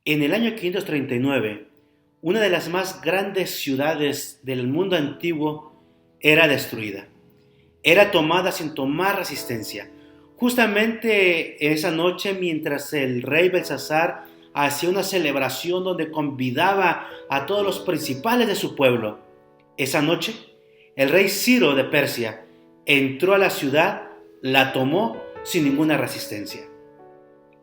En el año 539, una de las más grandes ciudades del mundo antiguo era destruida. Era tomada sin tomar resistencia. Justamente esa noche, mientras el rey Belsasar hacía una celebración donde convidaba a todos los principales de su pueblo, esa noche el rey Ciro de Persia entró a la ciudad, la tomó sin ninguna resistencia.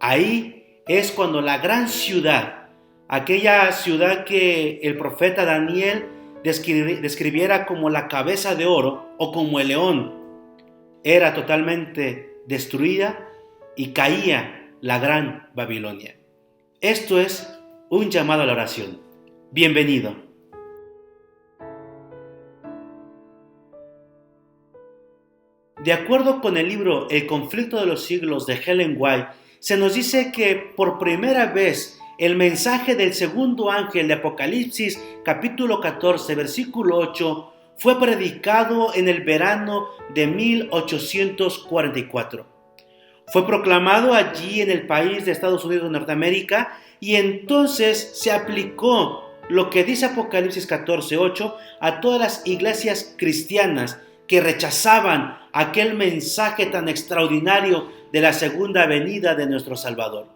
Ahí es cuando la gran ciudad, aquella ciudad que el profeta Daniel describiera como la cabeza de oro o como el león, era totalmente destruida y caía la gran Babilonia. Esto es un llamado a la oración. Bienvenido. De acuerdo con el libro El conflicto de los siglos de Ellen White, se nos dice que por primera vez el mensaje del segundo ángel de Apocalipsis capítulo 14 versículo 8 fue predicado en el verano de 1844. Fue proclamado allí en el país de Estados Unidos de Norteamérica y entonces se aplicó lo que dice Apocalipsis 14:8 a todas las iglesias cristianas que rechazaban aquel mensaje tan extraordinario de la segunda venida de nuestro Salvador.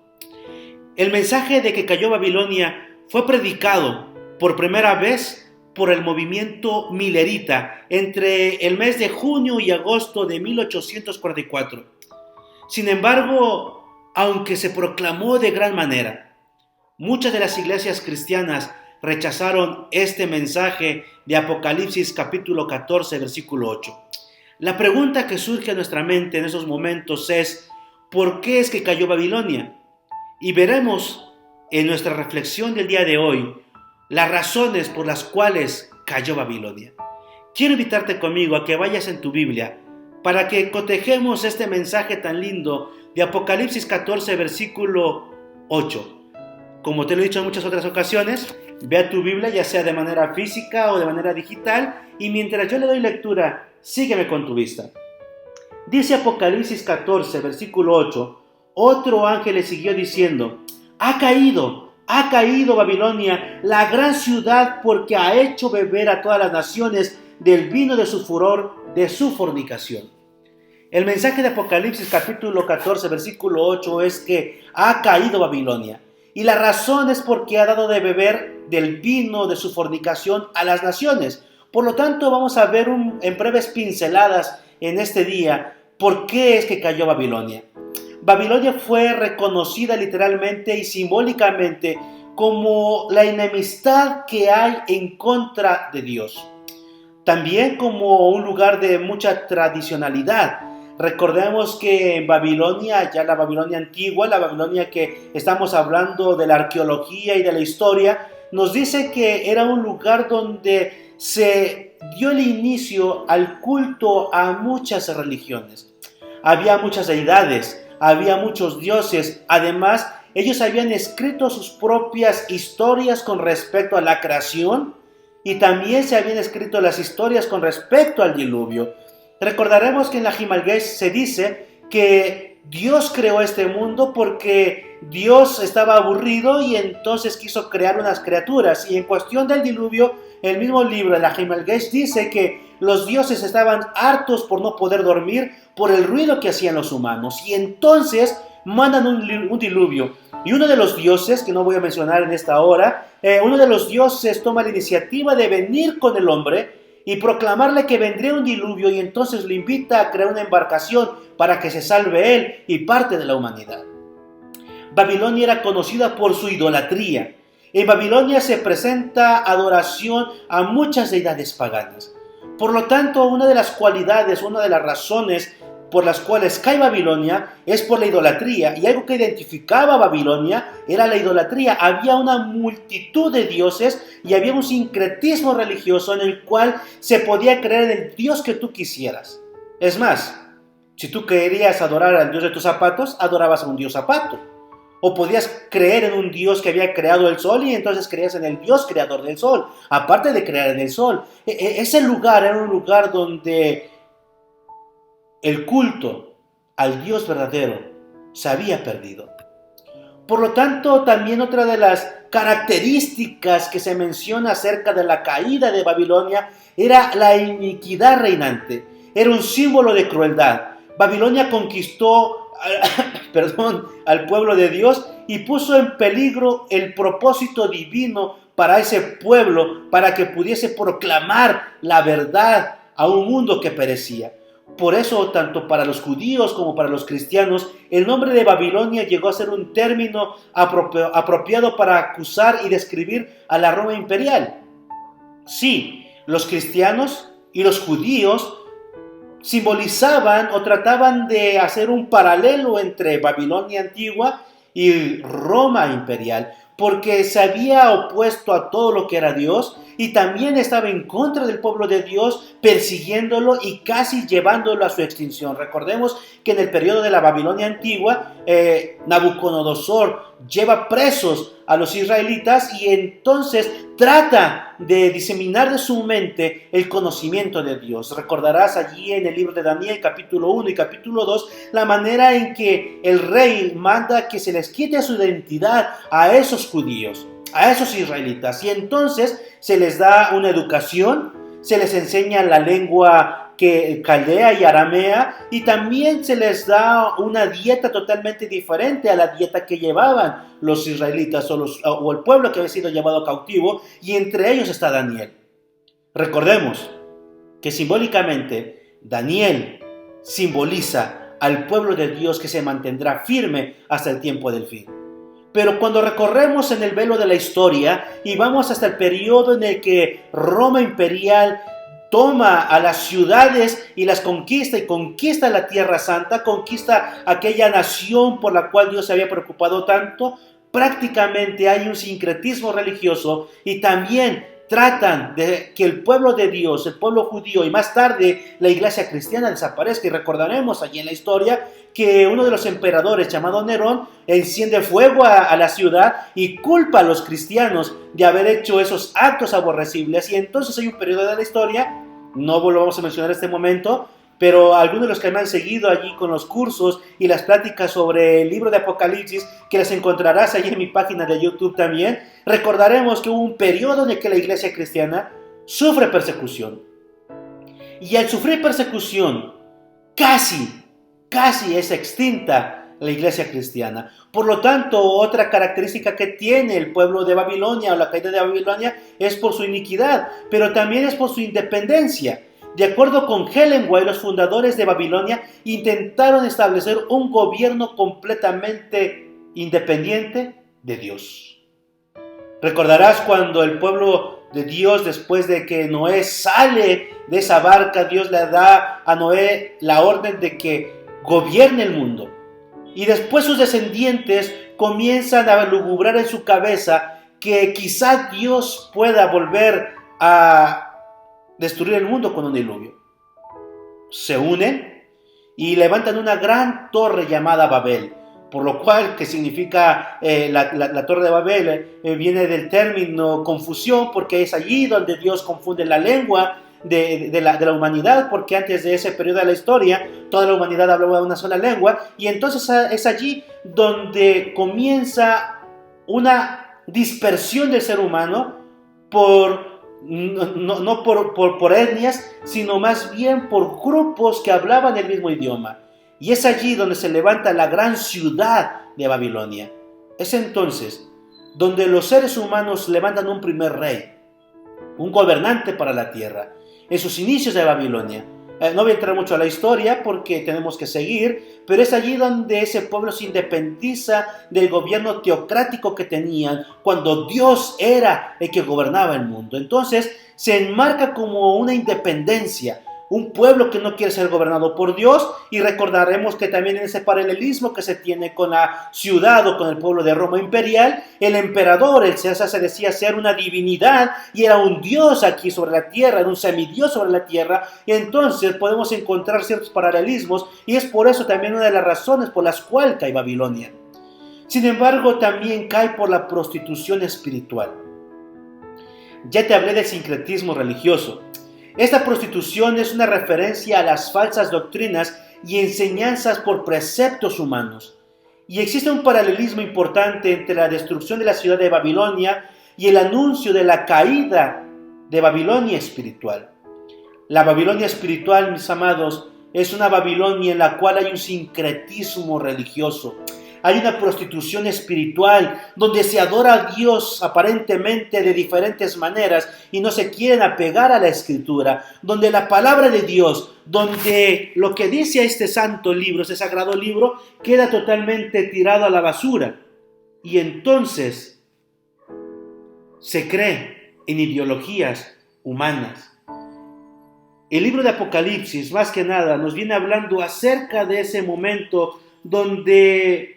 El mensaje de que cayó Babilonia fue predicado por primera vez por el movimiento milerita entre el mes de junio y agosto de 1844. Sin embargo, aunque se proclamó de gran manera, muchas de las iglesias cristianas rechazaron este mensaje de Apocalipsis capítulo 14, versículo 8. La pregunta que surge a nuestra mente en esos momentos es, ¿por qué es que cayó Babilonia? Y veremos en nuestra reflexión del día de hoy las razones por las cuales cayó Babilonia. Quiero invitarte conmigo a que vayas en tu Biblia para que cotejemos este mensaje tan lindo de Apocalipsis 14, versículo 8. Como te lo he dicho en muchas otras ocasiones, ve a tu Biblia, ya sea de manera física o de manera digital, y mientras yo le doy lectura, sígueme con tu vista. Dice Apocalipsis 14, versículo 8, otro ángel le siguió diciendo, ha caído Babilonia, la gran ciudad, porque ha hecho beber a todas las naciones del vino de su furor, de su fornicación. El mensaje de Apocalipsis capítulo 14, versículo 8 es que ha caído Babilonia. Y la razón es porque ha dado de beber del vino de su fornicación a las naciones. Por lo tanto, vamos a ver en breves pinceladas en este día por qué es que cayó Babilonia. Babilonia fue reconocida literalmente y simbólicamente como la enemistad que hay en contra de Dios. También como un lugar de mucha tradicionalidad. Recordemos que en Babilonia, ya la Babilonia antigua, la Babilonia que estamos hablando de la arqueología y de la historia, nos dice que era un lugar donde se dio el inicio al culto a muchas religiones. Había muchas deidades, había muchos dioses, además ellos habían escrito sus propias historias con respecto a la creación y también se habían escrito las historias con respecto al diluvio. Recordaremos que en la Himalgesh se dice que Dios creó este mundo porque Dios estaba aburrido y entonces quiso crear unas criaturas. Y en cuestión del diluvio, el mismo libro de la Himalgesh dice que los dioses estaban hartos por no poder dormir por el ruido que hacían los humanos. Y entonces mandan un diluvio. Y uno de los dioses, que no voy a mencionar en esta hora, uno de los dioses toma la iniciativa de venir con el hombre y proclamarle que vendría un diluvio y entonces lo invita a crear una embarcación para que se salve él y parte de la humanidad. Babilonia era conocida por su idolatría. En Babilonia se presenta adoración a muchas deidades paganas. Por lo tanto, una de las cualidades, una de las razones por las cuales cae Babilonia es por la idolatría, y algo que identificaba a Babilonia era la idolatría. Había una multitud de dioses y había un sincretismo religioso en el cual se podía creer en el Dios que tú quisieras. Es más, si tú querías adorar al Dios de tus zapatos, adorabas a un Dios zapato. O podías creer en un Dios que había creado el sol y entonces creías en el Dios creador del sol, aparte de creer en el sol. Ese lugar era un lugar donde el culto al Dios verdadero se había perdido. Por lo tanto, también otra de las características que se menciona acerca de la caída de Babilonia era la iniquidad reinante. Era un símbolo de crueldad. Babilonia conquistó al pueblo de Dios y puso en peligro el propósito divino para ese pueblo, para que pudiese proclamar la verdad a un mundo que perecía. Por eso, tanto para los judíos como para los cristianos, el nombre de Babilonia llegó a ser un término apropiado para acusar y describir a la Roma imperial. Sí, los cristianos y los judíos simbolizaban o trataban de hacer un paralelo entre Babilonia antigua y Roma imperial, porque se había opuesto a todo lo que era Dios y también estaba en contra del pueblo de Dios, persiguiéndolo y casi llevándolo a su extinción. Recordemos que en el periodo de la Babilonia antigua, Nabucodonosor lleva presos a los israelitas y entonces trata de diseminar de su mente el conocimiento de Dios. Recordarás allí en el libro de Daniel, capítulo 1 y capítulo 2, la manera en que el rey manda que se les quite su identidad a esos judíos, a esos israelitas, y entonces se les da una educación, se les enseña la lengua caldea y aramea, y también se les da una dieta totalmente diferente a la dieta que llevaban los israelitas o el pueblo que había sido llevado cautivo, y entre ellos está Daniel. Recordemos que simbólicamente Daniel simboliza al pueblo de Dios que se mantendrá firme hasta el tiempo del fin. Pero cuando recorremos en el velo de la historia y vamos hasta el periodo en el que Roma imperial toma a las ciudades y las conquista y conquista la Tierra Santa, conquista aquella nación por la cual Dios se había preocupado tanto, prácticamente hay un sincretismo religioso y también tratan de que el pueblo de Dios, el pueblo judío y más tarde la iglesia cristiana desaparezca. Y recordaremos allí en la historia que uno de los emperadores llamado Nerón enciende fuego a la ciudad y culpa a los cristianos de haber hecho esos actos aborrecibles. Y entonces hay un periodo de la historia, no lo vamos a mencionar en este momento, pero algunos de los que me han seguido allí con los cursos y las pláticas sobre el libro de Apocalipsis, que las encontrarás allí en mi página de YouTube también, recordaremos que hubo un periodo en el que la iglesia cristiana sufre persecución. Y al sufrir persecución, casi es extinta la iglesia cristiana. Por lo tanto, otra característica que tiene el pueblo de Babilonia o la caída de Babilonia es por su iniquidad, pero también es por su independencia. De acuerdo con Helen White, los fundadores de Babilonia intentaron establecer un gobierno completamente independiente de Dios. Recordarás cuando el pueblo de Dios, después de que Noé sale de esa barca, Dios le da a Noé la orden de que gobierne el mundo. Y después sus descendientes comienzan a lugubrar en su cabeza que quizá Dios pueda volver a destruir el mundo con un diluvio. Se unen y levantan una gran torre llamada Babel, por lo cual, que significa la torre de Babel, viene del término confusión, porque es allí donde Dios confunde la lengua de la humanidad, porque antes de ese periodo de la historia toda la humanidad hablaba una sola lengua, y entonces es allí donde comienza una dispersión del ser humano no por etnias, sino más bien por grupos que hablaban el mismo idioma. Y es allí donde se levanta la gran ciudad de Babilonia. Es entonces donde los seres humanos levantan un primer rey, un gobernante para la tierra, en sus inicios de Babilonia. No voy a entrar mucho a la historia porque tenemos que seguir, pero es allí donde ese pueblo se independiza del gobierno teocrático que tenían cuando Dios era el que gobernaba el mundo. Entonces se enmarca como una independencia, un pueblo que no quiere ser gobernado por Dios, y recordaremos que también en ese paralelismo que se tiene con la ciudad o con el pueblo de Roma imperial, el emperador, el César, se decía ser una divinidad y era un dios aquí sobre la tierra, era un semidios sobre la tierra, y entonces podemos encontrar ciertos paralelismos, y es por eso también una de las razones por las cuales cae Babilonia. Sin embargo, también cae por la prostitución espiritual. Ya te hablé del sincretismo religioso. Esta prostitución es una referencia a las falsas doctrinas y enseñanzas por preceptos humanos. Y existe un paralelismo importante entre la destrucción de la ciudad de Babilonia y el anuncio de la caída de Babilonia espiritual. La Babilonia espiritual, mis amados, es una Babilonia en la cual hay un sincretismo religioso. Hay una prostitución espiritual donde se adora a Dios aparentemente de diferentes maneras y no se quieren apegar a la Escritura, donde la palabra de Dios, donde lo que dice este santo libro, este sagrado libro, queda totalmente tirado a la basura. Y entonces se cree en ideologías humanas. El libro de Apocalipsis, más que nada, nos viene hablando acerca de ese momento donde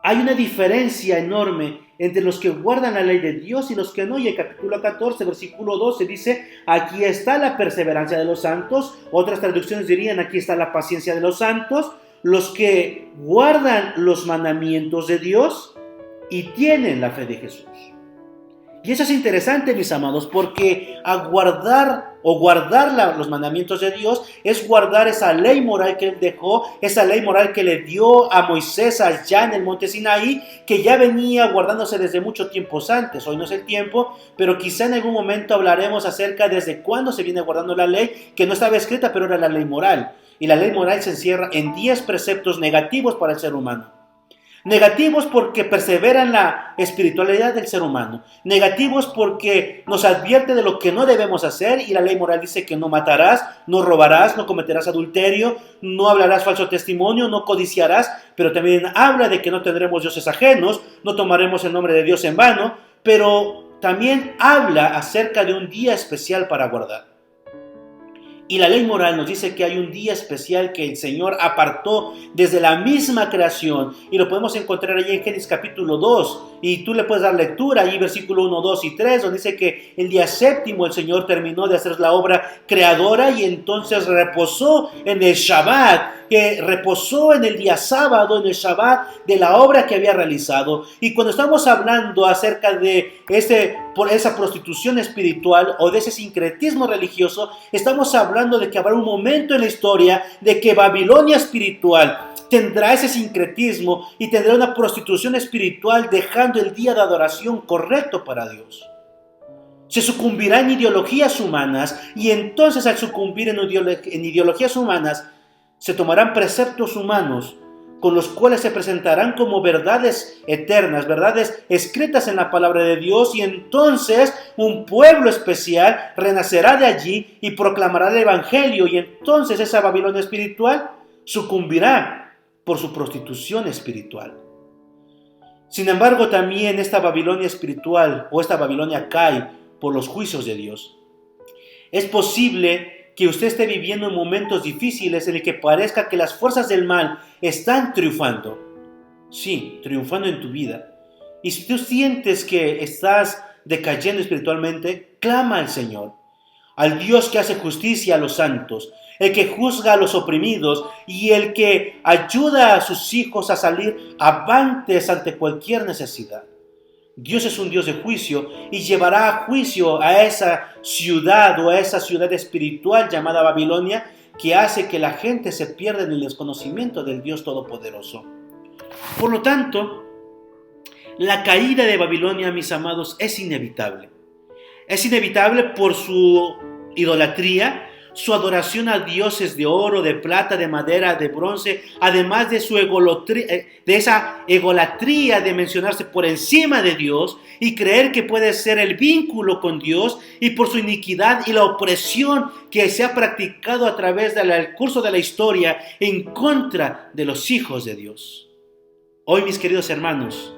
hay una diferencia enorme entre los que guardan la ley de Dios y los que no. Y el capítulo 14, versículo 12 dice, aquí está la perseverancia de los santos. Otras traducciones dirían, aquí está la paciencia de los santos. Los que guardan los mandamientos de Dios y tienen la fe de Jesús. Y eso es interesante, mis amados, porque guardar los mandamientos de Dios es guardar esa ley moral que Él dejó, esa ley moral que le dio a Moisés allá en el monte Sinaí, que ya venía guardándose desde mucho tiempo antes. Hoy no es el tiempo, pero quizá en algún momento hablaremos acerca desde cuándo se viene guardando la ley, que no estaba escrita, pero era la ley moral. Y la ley moral se encierra en 10 preceptos negativos para el ser humano. Negativos porque perseveran la espiritualidad del ser humano. Negativos porque nos advierte de lo que no debemos hacer, y la ley moral dice que no matarás, no robarás, no cometerás adulterio, no hablarás falso testimonio, no codiciarás, pero también habla de que no tendremos dioses ajenos, no tomaremos el nombre de Dios en vano, pero también habla acerca de un día especial para guardar. Y la ley moral nos dice que hay un día especial que el Señor apartó desde la misma creación, y lo podemos encontrar allí en Génesis capítulo 2, y tú le puedes dar lectura allí versículo 1, 2 y 3, donde dice que el día séptimo el Señor terminó de hacer la obra creadora y entonces reposó en el Shabbat, que reposó en el día sábado, en el Shabbat, de la obra que había realizado. Y cuando estamos hablando acerca de por esa prostitución espiritual o de ese sincretismo religioso, estamos hablando de que habrá un momento en la historia de que Babilonia espiritual tendrá ese sincretismo y tendrá una prostitución espiritual, dejando el día de adoración correcto para Dios. Se sucumbirá en ideologías humanas, y entonces al sucumbir en ideologías humanas se tomarán preceptos humanos con los cuales se presentarán como verdades eternas, verdades escritas en la palabra de Dios, y entonces un pueblo especial renacerá de allí y proclamará el evangelio, y entonces esa Babilonia espiritual sucumbirá por su prostitución espiritual. Sin embargo, también esta Babilonia espiritual o esta Babilonia cae por los juicios de Dios. Es posible que usted esté viviendo en momentos difíciles en el que parezca que las fuerzas del mal están triunfando. Sí, triunfando en tu vida. Y si tú sientes que estás decayendo espiritualmente, clama al Señor, al Dios que hace justicia a los santos, el que juzga a los oprimidos y el que ayuda a sus hijos a salir avantes ante cualquier necesidad. Dios es un Dios de juicio y llevará a juicio a esa ciudad o a esa ciudad espiritual llamada Babilonia, que hace que la gente se pierda en el desconocimiento del Dios Todopoderoso. Por lo tanto, la caída de Babilonia, mis amados, es inevitable. Es inevitable por su idolatría, su adoración a dioses de oro, de plata, de madera, de bronce, además de esa egolatría de mencionarse por encima de Dios y creer que puede ser el vínculo con Dios, y por su iniquidad y la opresión que se ha practicado a través del curso de la historia en contra de los hijos de Dios. Hoy, mis queridos hermanos,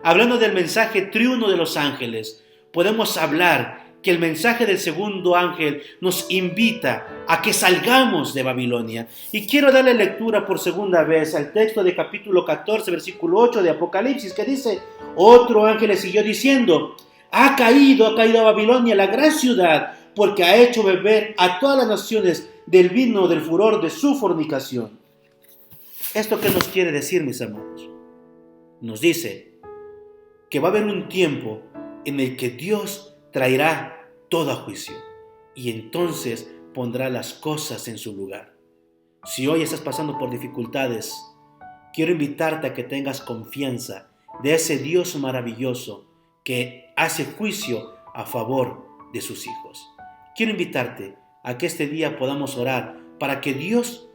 hablando del mensaje triuno de los ángeles, podemos hablar que el mensaje del segundo ángel nos invita a que salgamos de Babilonia. Y quiero darle lectura por segunda vez al texto de capítulo 14, versículo 8 de Apocalipsis, que dice: otro ángel le siguió diciendo: ha caído a Babilonia, la gran ciudad, porque ha hecho beber a todas las naciones del vino del furor de su fornicación. ¿Esto qué nos quiere decir, mis hermanos? Nos dice que va a haber un tiempo en el que Dios traerá todo a juicio, y entonces pondrá las cosas en su lugar. Si hoy estás pasando por dificultades, quiero invitarte a que tengas confianza de ese Dios maravilloso que hace juicio a favor de sus hijos. Quiero invitarte a que este día podamos orar para que Dios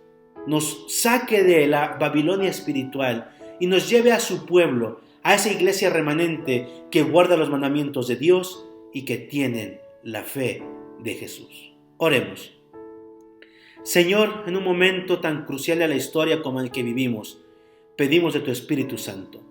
nos saque de la Babilonia espiritual y nos lleve a su pueblo, a esa iglesia remanente que guarda los mandamientos de Dios y que tienen la fe de Jesús. Oremos. Señor, en un momento tan crucial a la historia como el que vivimos, pedimos de tu Espíritu Santo.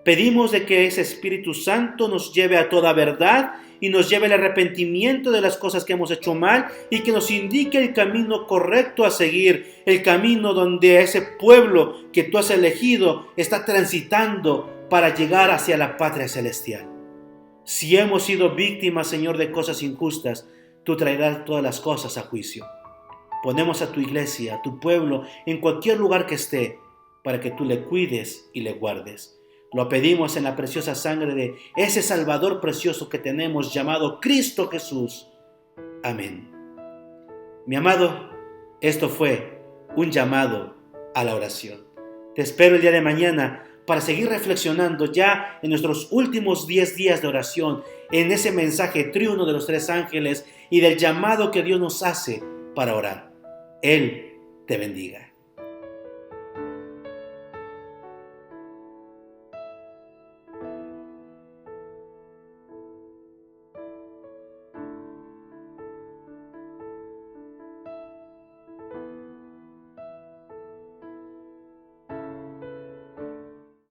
Pedimos de que ese Espíritu Santo nos lleve a toda verdad y nos lleve al arrepentimiento de las cosas que hemos hecho mal y que nos indique el camino correcto a seguir, el camino donde ese pueblo que tú has elegido está transitando para llegar hacia la patria celestial. Si hemos sido víctimas, Señor, de cosas injustas, tú traerás todas las cosas a juicio. Ponemos a tu iglesia, a tu pueblo, en cualquier lugar que esté, para que tú le cuides y le guardes. Lo pedimos en la preciosa sangre de ese Salvador precioso que tenemos llamado Cristo Jesús. Amén. Mi amado, esto fue un llamado a la oración. Te espero el día de mañana para seguir reflexionando ya en nuestros últimos 10 días de oración, en ese mensaje triuno de los 3 ángeles y del llamado que Dios nos hace para orar. Él te bendiga.